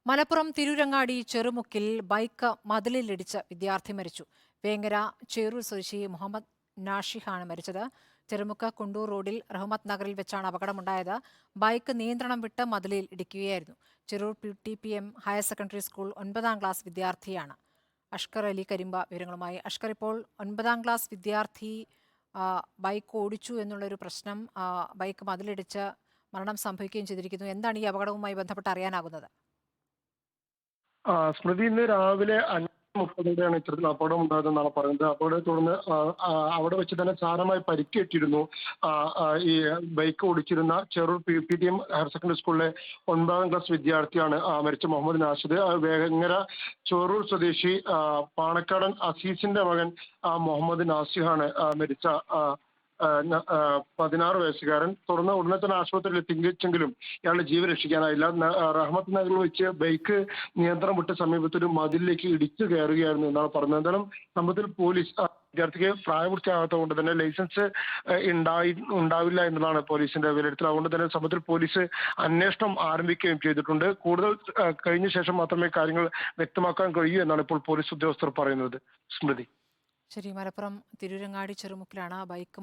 Malappuram Tirurangadi ചെറുമുക്കിൽ bike മതിലിലിടിച്ച് വിദ്യാർത്ഥി മരിച്ചു. വേങ്ങര ചേറൂർ സ്വദേശി മുഹമ്മദ് നാഷിഹാണ് മരിച്ചത്. ചെറുമുക്ക് കുണ്ടൂർ റോഡിൽ റഹ്മത്ത് നഗറിൽ വെച്ചാണ് അപകടമുണ്ടായത്. ബൈക്ക് നിയന്ത്രണം വിട്ട് മതിലിൽ ഇടിക്കുകയായിരുന്നു. Cherur TPM higher secondary school 9ാം class വിദ്യാർത്ഥിയാണ് അഷ്കർ അലി കരിമ്പ. വിവരങ്ങളുമായി അഷ്കർ, ഇപ്പോൾ 9ാം ക്ലാസ് വിദ്യാർത്ഥി ബൈക്ക് ഓടിച്ചു എന്നുള്ളൊരു പ്രശ്നം, ബൈക്ക് മതിലിടിച്ച് മരണം സംഭവിക്കുകയും ചെയ്തിരിക്കുന്നു. എന്താണ് ഈ അപകടവുമായി ബന്ധപ്പെട്ട് അറിയാനാകുന്നത്? സ്മൃതി, ഇന്ന് രാവിലെ 5:30 ഇത്തരത്തിൽ അപകടം ഉണ്ടായതെന്നാണ് പറയുന്നത്. അപകടത്തെ തുടർന്ന് അവിടെ വെച്ച് തന്നെ സാരമായി പരിക്കേറ്റിരുന്നു. ഈ ബൈക്ക് ഓടിച്ചിരുന്ന ചെറൂർ PTM ഹയർ സെക്കൻഡറി സ്കൂളിലെ 9ാം ക്ലാസ് വിദ്യാർത്ഥിയാണ് മരിച്ച മുഹമ്മദ് നാഷിദ്. വേങ്ങര ചെറൂർ സ്വദേശി പാണക്കാടൻ അസീസിന്റെ മകൻ മുഹമ്മദ് നാസിഹാണ് മരിച്ച 16 വയസ്സുകാരൻ. തുടർന്ന് ഉടനെ തന്നെ ആശുപത്രിയിൽ എത്തിച്ചെങ്കിലും ഇയാളുടെ ജീവൻ രക്ഷിക്കാനായില്ല. റഹ്മത്ത് നഗറിൽ വെച്ച് ബൈക്ക് നിയന്ത്രണം വിട്ട സമീപത്തൊരു മതിലിലേക്ക് ഇടിച്ചു കയറുകയായിരുന്നു എന്നാണ് പറഞ്ഞത്. എന്തായാലും സംഭവത്തിൽ പോലീസ് വിദ്യാർത്ഥിക്ക് പ്രായപൂർത്തിയാകാത്തത് കൊണ്ട് തന്നെ ലൈസൻസ് ഉണ്ടാവില്ല എന്നതാണ് പോലീസിന്റെ വിലയിരുത്തൽ. അതുകൊണ്ട് തന്നെ സംഭവത്തിൽ പോലീസ് അന്വേഷണം ആരംഭിക്കുകയും ചെയ്തിട്ടുണ്ട്. കൂടുതൽ കഴിഞ്ഞ ശേഷം മാത്രമേ കാര്യങ്ങൾ വ്യക്തമാക്കാൻ കഴിയൂ എന്നാണ് ഇപ്പോൾ പോലീസ് ഉദ്യോഗസ്ഥർ പറയുന്നത്. സ്മൃതി. ശരി, മലപ്പുറം തിരൂരങ്ങാടി ചെറുമുക്കിലാണ് ബൈക്ക്